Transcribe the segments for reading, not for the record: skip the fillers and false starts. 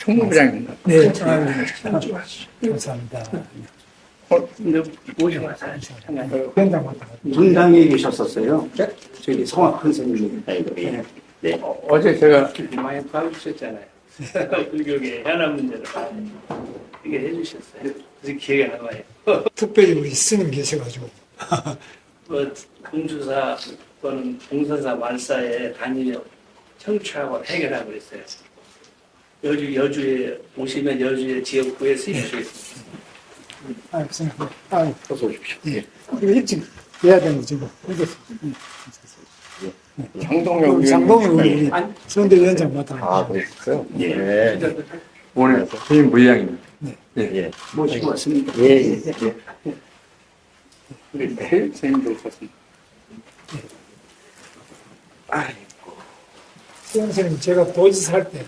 총무부장입니다. 네, 감사합니다. 근데 오셔서 현장 왔다. 분당에 계셨었어요. 저기 성악 큰 선생님. 네. 네. 어제 제가 많이 봐주셨잖아요. 불교계 현안 문제를 많이 이게 해주셨어요. 그래서 기억에 남아요. 특별히 우리 스님 계셔가지고. 뭐 공주사 또는 봉선사 말사에 다니며 청취하고 해결하고 있어요. 여주에 오시면 여주의 지역구에 스님주겠습니다. 생각해. 아, 어서 오십시오. 예. 이거 일찍 해야 되는 지금. 장동영 장동을 우리 위원님. 선대위원장 맡아. 아, 그랬어요? 예. 네. 오늘 부인 부의장입니다. 예. 모시고 왔습니다. 예. 우리 매일 선생님도 오셨습니다. 수영 선생님, 제가 도지사 할 때,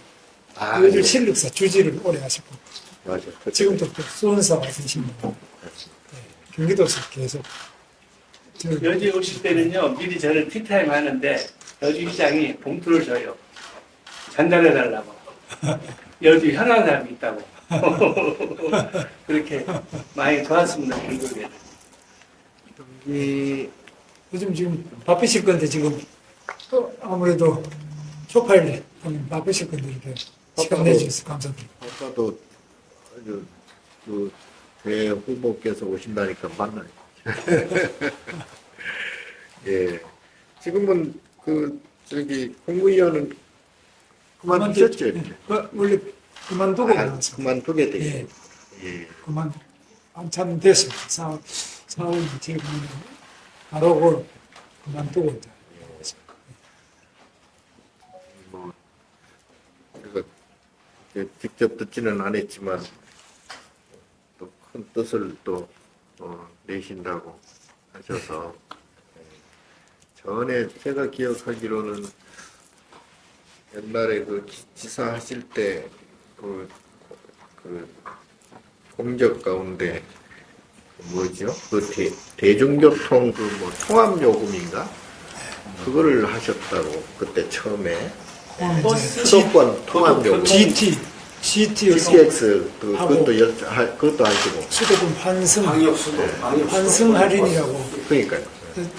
요즘 실력사 주지를 오래 하셨고, 맞아. 지금도 또 수원사가 계십니다. 네. 경기도에서 계속. 여주에 오실 때는요, 미리 저는 티타임 하는데, 여주시장이 봉투를 줘요. 전달해달라고. 여주 현안 사람이 있다고. 그렇게 많이 도왔습니다, 결국에는. 요즘 지금 바쁘실 건데, 지금 또 아무래도 초파일 하면 바쁘실 건데, 이렇게 시간 내주셔서 감사드립니다. 아까도 아주 그 대후보께서 오신다니까 만나요. 예. 지금은 그 저기 국무위원은 그만두셨죠? 이제? 원래 그만두고 아, 나왔어요. 그만두게 되요 예. 예. 그만 한참 됐습니다. 4월 2일 바로 그만두고 이제. 뭐 제가 이제 직접 듣지는 않았지만 또 큰 뜻을 또 내신다고 하셔서 전에 제가 기억하기로는 옛날에 그 지사 하실 때 그 공적 가운데 뭐죠? 그 대중교통 그 뭐 통합 요금인가? 그거를 하셨다고 그때 처음에 수도권 통합 요금 GT에서 GTX 그것도 하시고 수도권 환승 방역수도. 환승 할인이라고. 그러니까요.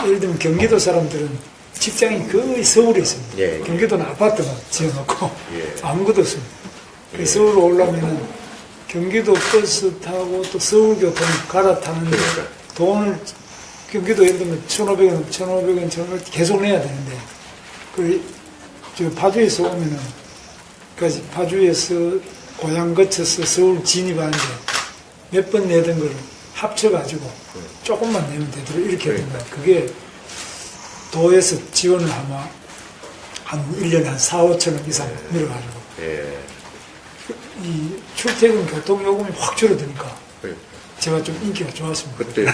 예를 들면 경기도 사람들은 직장이 거의 서울에 있습니다. 예, 예. 경기도는 아파트만 지어놓고 예. 아무것도 없습니다. 서울로 올라오면은 경기도 버스 타고 또 서울교통 갈아타는데 그러니까. 돈을 경기도 예를 들면 1,500원, 1,500원 계속 내야 되는데 저 파주에서 오면은 파주에서 고향 거쳐서 서울 진입하는데 몇 번 내던 걸 합쳐가지고 조금만 내면 되도록 이렇게 된 거예요. 그게 도에서 지원을 아마 한 1년에 한 4, 5천 원 이상 밀어가지고 예. 이 출퇴근 교통요금이 확 줄어드니까 예. 제가 좀 인기가 좋았습니다. 그때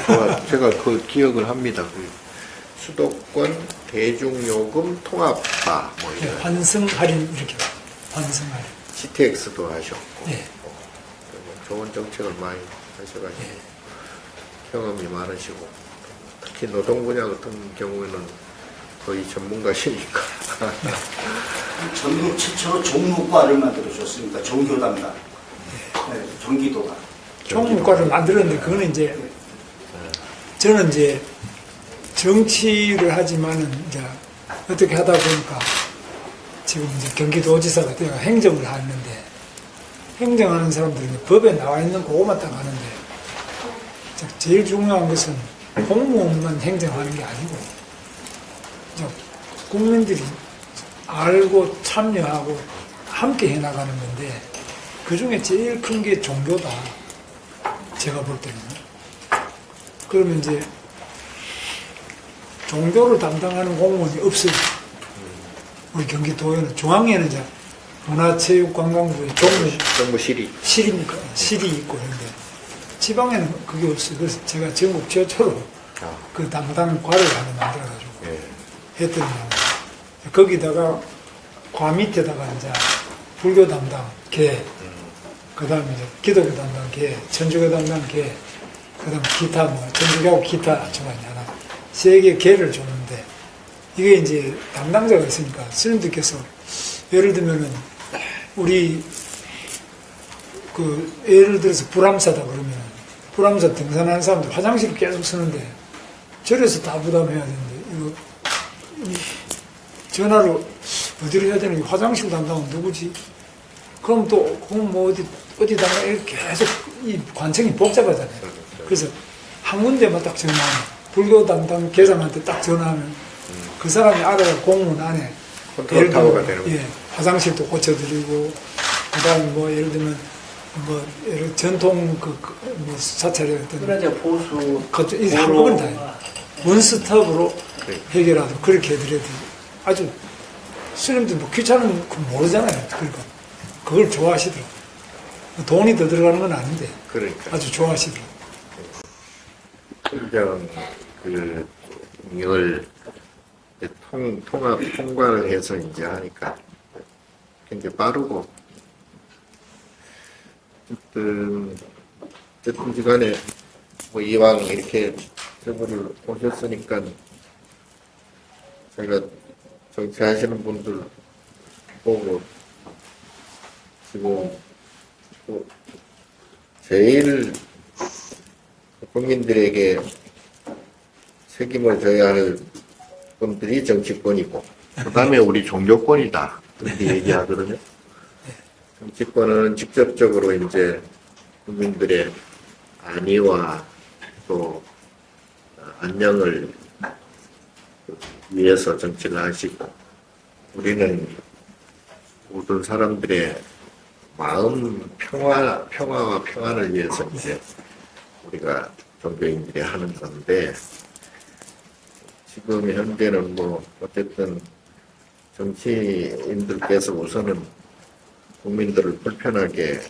제가 그 기억을 합니다. 그 수도권 대중요금 통합화 뭐 네, 이런 환승 할인 이렇게 환승 할인. GTX도 하셨고 네. 좋은 정책을 많이 하셔가지고 경험이 많으시고 특히 노동 분야 같은 경우에는 거의 전문가시니까 전국 최초로 종무과를 만들어줬으니까 종교 담당. 네, 경기도가. 총무과를 만들었는데 그거는 이제 저는 이제 정치를 하지만은 이제 어떻게 하다 보니까 지금 이제 경기도지사가 내가 행정을 하는데 행정하는 사람들은 법에 나와 있는 그것만 딱 하는데 제일 중요한 것은 공무원만 행정하는 게 아니고 국민들이 알고 참여하고 함께 해나가는 건데 그 중에 제일 큰 게 종교다. 제가 볼 때는. 그러면 이제 종교를 담당하는 공무원이 없어요. 우리 경기도에는 중앙에는 이제 문화체육관광부의 정부실이 실입니까? 실이 있고 그런데 지방에는 그게 없어요. 그래서 제가 전국 최초로 그 담당 과를 하나 만들어가지고 했더니 거기다가 과 밑에다가 이제 불교 담당 개, 그 다음에 이제 기독교 담당 개, 천주교 담당 개, 그 다음 기타 뭐 천주교하고 기타 저만이 하나 세 개 개를 줬는데 이게 이제 담당자가 있으니까 스님들께서 예를 들면은 우리 예를 들어서 불암사다 그러면 불암사 등산하는 사람들 화장실 계속 쓰는데 절에서 다 부담해야 되는데 이거 전화로 어디로 해야 되는 화장실 담당은 누구지? 그럼 또 그럼 뭐 어디다가 이렇게 계속 이 관청이 복잡하잖아요. 그래서 한 군데만 딱 전화하면 불교 담당 계장한테 딱 전화하면 그 사람이 알아야 공문 안에 컨트롤 타워가 되는 거죠. 예, 화장실도 고쳐드리고 그다음에 뭐 예를 들면 뭐 예를 전통 뭐 사찰이었던 그러자 보수 그것도 이 한꺼번에 다 해요. 원스톱으로 그래. 해결하도록 그렇게 해드려야 돼요. 아주 스님들 뭐 귀찮은 거 모르잖아요. 그러니까 그걸 좋아하시더라고요. 돈이 더 들어가는 건 아닌데 그러니까 아주 좋아하시더라고요. 행정 이걸 이제 통합 통과를 해서 이제 하니까 굉장히 빠르고 어쨌든 간에 뭐 이왕 이렇게 저거를 오셨으니까 제가 정치하시는 분들 보고 지금 또 제일 국민들에게 책임을 져야 할 분들이 정치권이고 그 다음에 우리 종교권이다 그렇게 얘기하거든요. 정치권은 직접적으로 이제 국민들의 안위와 또 안녕을 위해서 정치를 하시고 우리는 모든 사람들의 마음 평화와 평안을 위해서 이제 우리가 종교인들이 하는 건데 지금 현재는 뭐 어쨌든 정치인들께서 우선은 국민들을 불편하게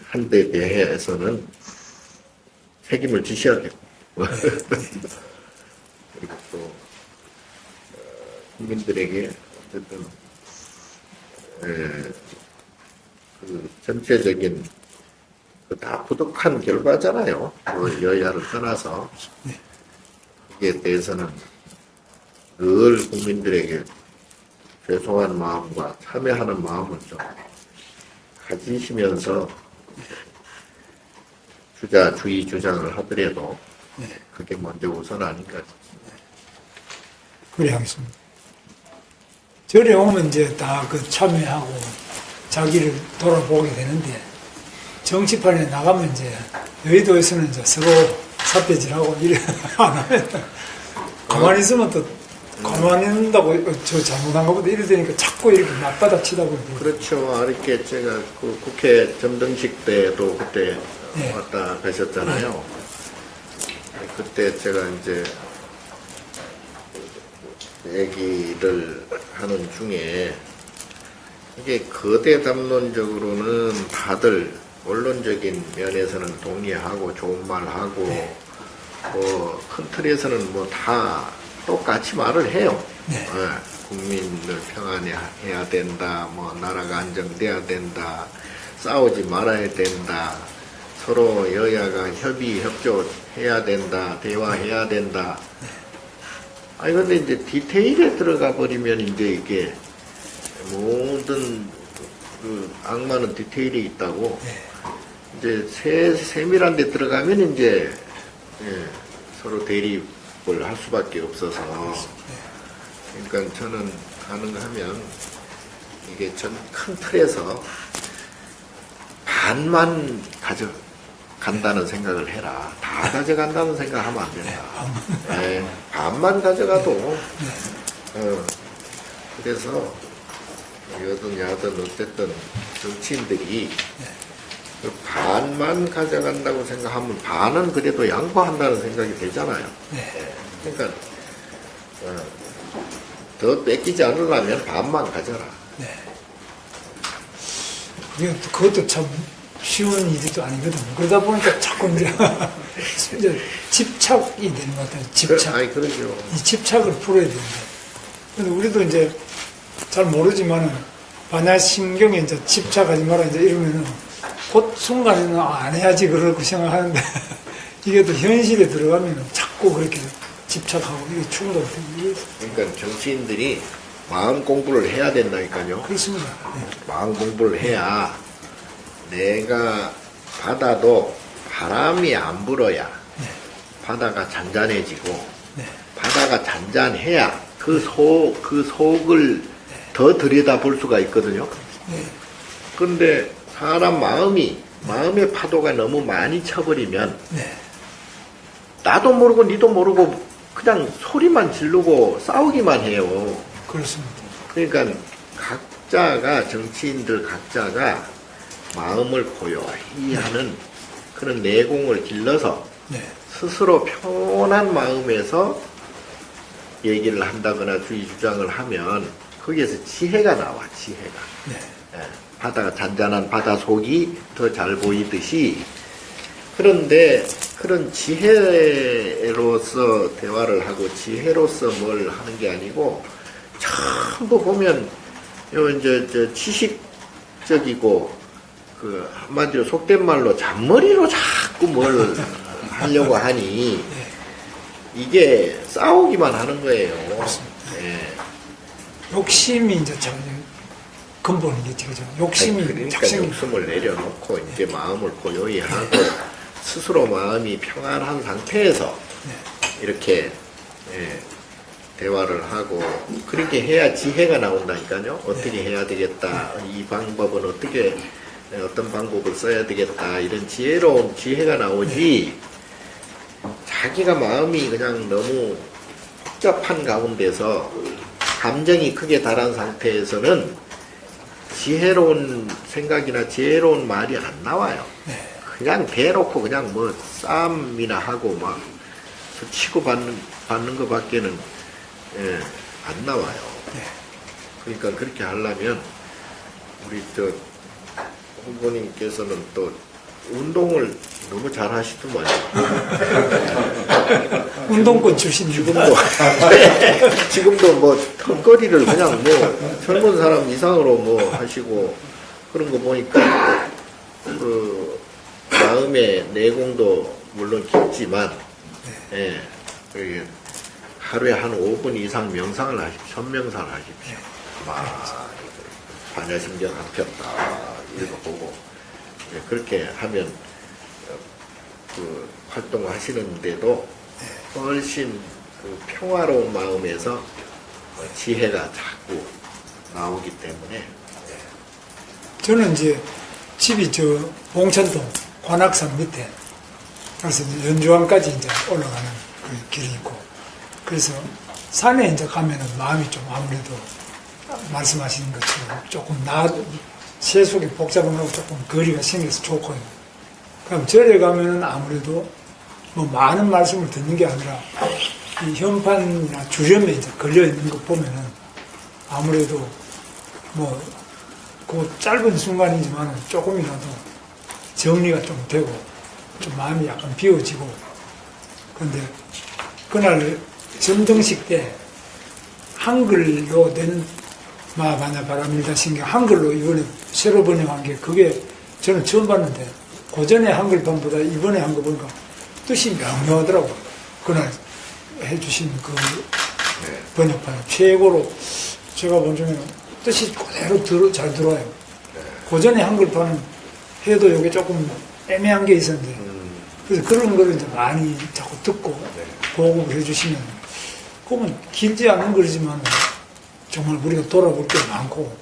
한 데 대해서는 책임을 지셔야 되고 그리고 또 국민들에게 어쨌든 그 전체적인 다 부득한 결과잖아요. 그 여야를 떠나서 거기에 대해서는 늘 국민들에게 죄송한 마음과 참여하는 마음을 좀 가지시면서 주의 주장을 하더라도 그게 먼저 우선 아닌가 싶습니다. 그래 하겠습니다. 절에 오면 이제 다 그 참여하고 자기를 돌아보게 되는데 정치판에 나가면 이제 여의도에서는 이제 서로 삿대질하고 이래 안 하면 가만히 있으면 또 가만히 있는다고 저 잘못한 것보다 이래 되니까 자꾸 이렇게 맞받아치다 보니까 그렇죠. 이렇게 제가 그 국회 점등식 때도 그때 네. 왔다 가셨잖아요. 그때 제가 이제 얘기를 하는 중에 이게 거대 담론적으로는 다들 언론적인 면에서는 동의하고 좋은 말 하고 뭐 큰 틀에서는 뭐 다 똑같이 말을 해요. 네. 국민을 평안해야 된다. 뭐 나라가 안정돼야 된다. 싸우지 말아야 된다. 서로 여야가 협의 협조해야 된다. 대화해야 된다. 아니 근데 이제 디테일에 들어가 버리면 이제 이게 모든 그 악마는 디테일이 있다고 이제 세밀한 데 들어가면 이제 서로 대립을 할 수밖에 없어서 그러니까 저는 가능하면 이게 전 큰 틀에서 반만 가져간다는 생각을 해라. 다 가져간다는 생각하면 안 된다. 반만 가져가도 그래서 여든 야든 어쨌든 정치인들이 그 반만 가져간다고 생각하면 반은 그래도 양보한다는 생각이 되잖아요. 그러니까 더 뺏기지 않으려면 반만 가져라. 그것도 참 쉬운 일이 아니거든. 그러다 보니까 자꾸 이제 집착이 되는 것 같아요. 집착. 아니 그러죠. 이 집착을 풀어야 되는데. 근데 우리도 이제 잘 모르지만은 반야심경에 이제 집착하지 마라 이제 이러면은 곧 순간에는 안 해야지 그러고 생각하는데 이게 또 현실에 들어가면은 자꾸 그렇게 집착하고 이게 충돌되고. 그러니까 정치인들이 마음 공부를 해야 된다니까요. 그렇습니다. 마음 공부를 해야 내가 바다도 바람이 안 불어야 바다가 잔잔해지고 네. 바다가 잔잔해야 그 속을 더 들여다 볼 수가 있거든요. 네. 그런데 사람 마음의 파도가 너무 많이 쳐버리면 네. 나도 모르고 니도 모르고 그냥 소리만 지르고 싸우기만 해요. 그렇습니다. 그러니까 각자가 정치인들 각자가 마음을 고요히 하는 그런 내공을 길러서 네. 스스로 편한 마음에서 얘기를 한다거나 주의 주장을 하면 거기에서 지혜가 나와. 지혜가. 네. 예, 바다가 잔잔한 바다 속이 더 잘 보이듯이 그런데 그런 지혜로서 대화를 하고 지혜로서 뭘 하는 게 아니고 전부 보면 요 이제 저 지식적이고 그 한마디로 속된 말로 잔머리로 자꾸 뭘 하려고 하니 이게 싸우기만 하는 거예요. 예. 욕심이 이제 참 근본이겠지, 그죠? 욕심이 그러니까 작심이. 욕심을 내려놓고 이제 마음을 고요히 하고 스스로 마음이 평안한 상태에서 이렇게 대화를 하고 그렇게 해야 지혜가 나온다니까요. 어떻게 해야 되겠다. 이 방법은 어떻게 어떤 방법을 써야 되겠다. 이런 지혜로운 지혜가 나오지. 자기가 마음이 그냥 너무 복잡한 가운데서 감정이 크게 달한 상태에서는 지혜로운 생각이나 지혜로운 말이 안 나와요. 그냥 대놓고 그냥 뭐 싸움이나 하고 막 치고 받는 것밖에는 안 나와요. 그러니까 그렇게 하려면 우리 저 후보님께서는 또 운동을 너무 잘 하시더만요. 운동권 출신이고. 지금도 뭐 턱걸이를 그냥 뭐 젊은 사람 이상으로 뭐 하시고 그런 거 보니까 그 마음의 내공도 물론 깊지만 그게 하루에 한 5분 이상 명상을 하십시오. 천명상을 하십시오. 막 반야심경 한편다 이거 보고 그렇게 하면 그 활동을 하시는데도 훨씬 그 평화로운 마음에서 지혜가 자꾸 나오기 때문에 저는 이제 집이 저 봉천동 관악산 밑에 그래서 이제 연주항까지 이제 올라가는 그 길이 있고 그래서 산에 이제 가면은 마음이 좀 아무래도 말씀하시는 것처럼 조금 세속이 복잡한 거고 조금 거리가 생겨서 좋고요. 그럼 절에 가면은 아무래도 뭐 많은 말씀을 듣는 게 아니라 이 현판이나 주점에 이제 걸려 있는 거 보면은 아무래도 뭐 그 짧은 순간이지만 조금이라도 정리가 좀 되고 좀 마음이 약간 비워지고 그런데 그날 점등식 때 한글로 된 마바냐 바람일다 신경 한글로 이번에 새로 번역한 게 그게 저는 처음 봤는데 고전의 한글판보다 이번에 한 거 보니까 뜻이 명료하더라고요. 그날 해주신 그 번역판 최고로 제가 본 중에는 뜻이 그대로 잘 들어와요. 고전의 한글판은 해도 이게 조금 애매한 게 있었는데 그래서 그런 거를 이제 많이 자꾸 듣고 보급을 해주시면 그러면 길지 않은 거지만 정말 우리가 돌아볼 게 많고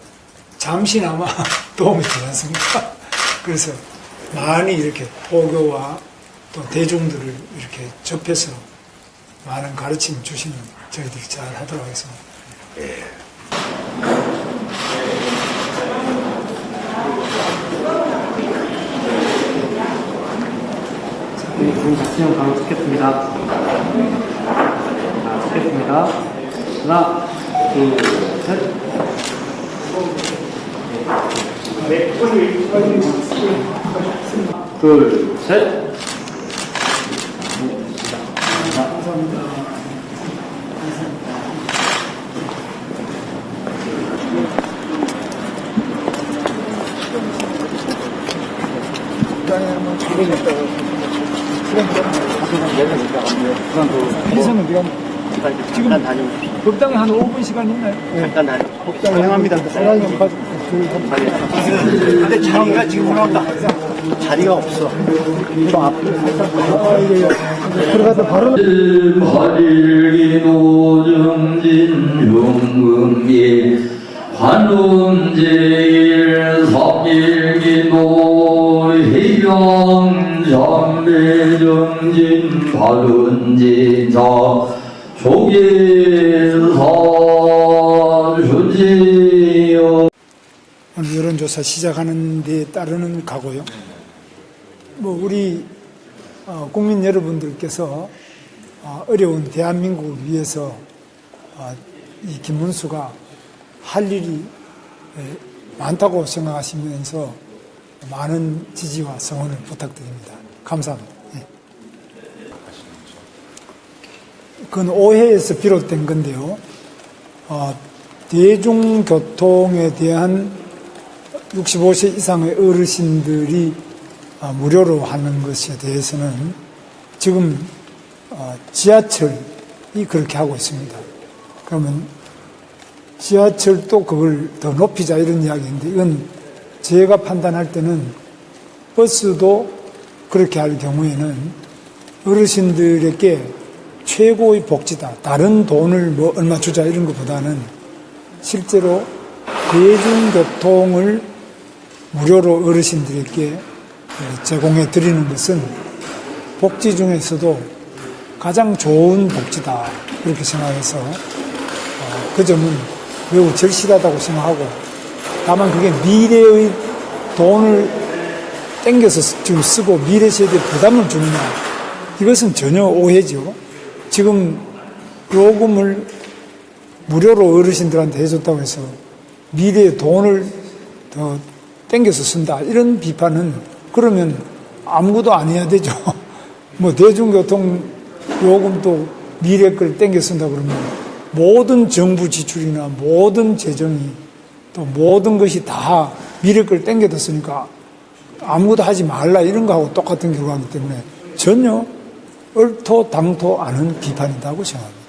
잠시나마 도움이 되지 않습니까? 그래서 많이 이렇게 포교와 또 대중들을 이렇게 접해서 많은 가르침을 주시면 저희들이 잘 하도록 하겠습니다. 지금 작시형 바로 찍겠습니다. 자, 찍겠습니다. 하나, 둘, 셋. 둘, 셋. 해서는 지금 잠깐 다녀오십시오. 법당에 한 5분 시간 있나요? 잠깐 다녀오십시오. 법당 행합니다. 사장님 가지고. 근데 자기가 지금 올라온다. 자리가 없어. 또 앞으로 들어가서 바로. 발일기 노정진 용금기 환운제일 삼일기 노희경 잠배정진 발운진자 조계사 준지여. 오늘 여론조사 시작하는 데 따르는 각오요. 뭐 우리 국민 여러분들께서 어려운 대한민국을 위해서 이 김문수가 할 일이 많다고 생각하시면서 많은 지지와 성원을 부탁드립니다. 감사합니다. 네. 그건 오해에서 비롯된 건데요. 대중교통에 대한 65세 이상의 어르신들이 무료로 하는 것에 대해서는 지금 지하철이 그렇게 하고 있습니다. 그러면 지하철도 그걸 더 높이자 이런 이야기인데 이건 제가 판단할 때는 버스도 그렇게 할 경우에는 어르신들에게 최고의 복지다. 다른 돈을 뭐 얼마 주자 이런 것보다는 실제로 대중교통을 무료로 어르신들에게 제공해 드리는 것은 복지 중에서도 가장 좋은 복지다. 이렇게 생각해서 그 점은 매우 절실하다고 생각하고 다만 그게 미래의 돈을 땡겨서 지금 쓰고 미래 세대에 부담을 주느냐 이것은 전혀 오해죠. 지금 요금을 무료로 어르신들한테 해줬다고 해서 미래에 돈을 더 땡겨서 쓴다 이런 비판은 그러면 아무것도 안 해야 되죠. 뭐 대중교통 요금도 미래 걸 땡겨 쓴다 그러면 모든 정부 지출이나 모든 재정이 또 모든 것이 다 미래 걸 땡겨다 쓰니까 아무것도 하지 말라 이런 거하고 똑같은 결과이기 때문에 전혀 얼토당토 않은 비판이라고 생각합니다.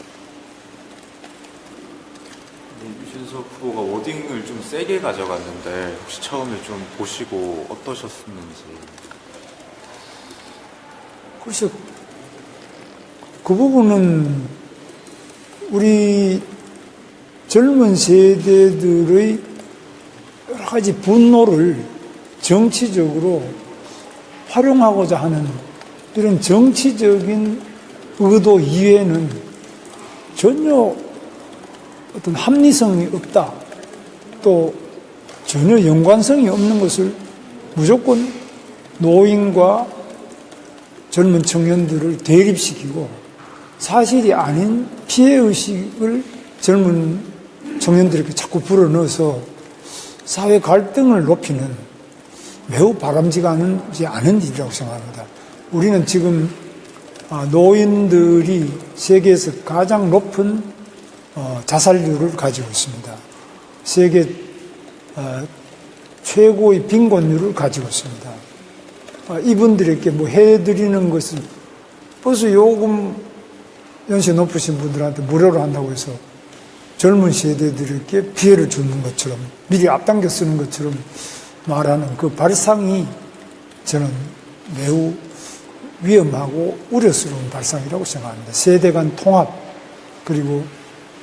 유진석 후보가 워딩을 좀 세게 가져갔는데 혹시 처음에 좀 보시고 어떠셨는지? 그래서 그 부분은 우리 젊은 세대들의 여러 가지 분노를 정치적으로 활용하고자 하는 이런 정치적인 의도 이외에는 전혀 어떤 합리성이 없다. 또 전혀 연관성이 없는 것을 무조건 노인과 젊은 청년들을 대립시키고 사실이 아닌 피해의식을 젊은 청년들에게 자꾸 불어넣어서 사회 갈등을 높이는 매우 바람직하지 않은 일이라고 생각합니다. 우리는 지금 노인들이 세계에서 가장 높은 자살률을 가지고 있습니다. 세계 최고의 빈곤율을 가지고 있습니다. 이분들에게 뭐 해드리는 것은 버스 요금 연세 높으신 분들한테 무료로 한다고 해서 젊은 세대들에게 피해를 주는 것처럼 미리 앞당겨 쓰는 것처럼 말하는 그 발상이 저는 매우 위험하고 우려스러운 발상이라고 생각합니다. 세대 간 통합 그리고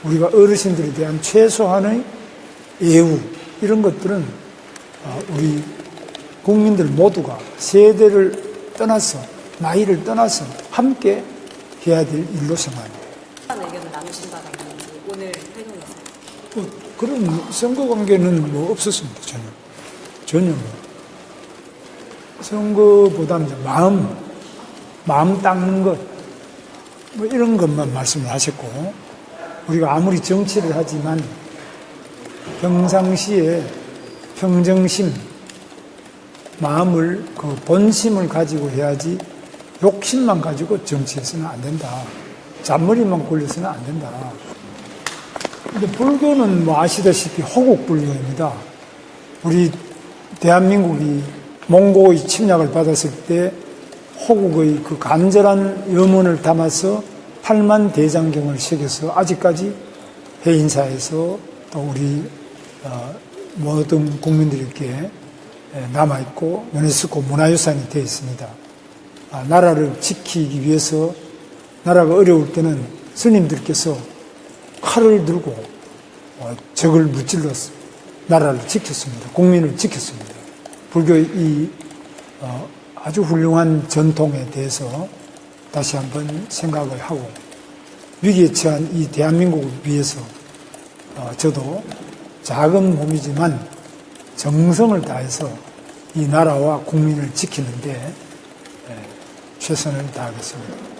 우리가 어르신들에 대한 최소한의 예우 이런 것들은 우리 국민들 모두가 세대를 떠나서 나이를 떠나서 함께 해야 될 일로 생각합니다. 어떤 의견을 나누신다든지 오늘 회동에서 그런 선거 관계는 뭐 없었습니다. 전혀 선거보다는 마음 닦는 것 뭐 이런 것만 말씀을 하셨고 우리가 아무리 정치를 하지만 평상시에 평정심 마음을 그 본심을 가지고 해야지 욕심만 가지고 정치해서는 안 된다. 잔머리만 굴려서는 안 된다. 근데 불교는 뭐 아시다시피 호국불교입니다. 우리 대한민국이 몽고의 침략을 받았을 때 호국의 그 간절한 염원을 담아서 8만 대장경을 새겨서 아직까지 해인사에서 또 우리 모든 국민들에게 남아있고 유네스코 문화유산이 되어 있습니다. 나라를 지키기 위해서 나라가 어려울 때는 스님들께서 칼을 들고 적을 무찔러서 나라를 지켰습니다. 국민을 지켰습니다. 불교의 이 아주 훌륭한 전통에 대해서 다시 한번 생각을 하고 위기에 처한 이 대한민국을 위해서 저도 작은 몸이지만 정성을 다해서 이 나라와 국민을 지키는데 최선을 다하겠습니다.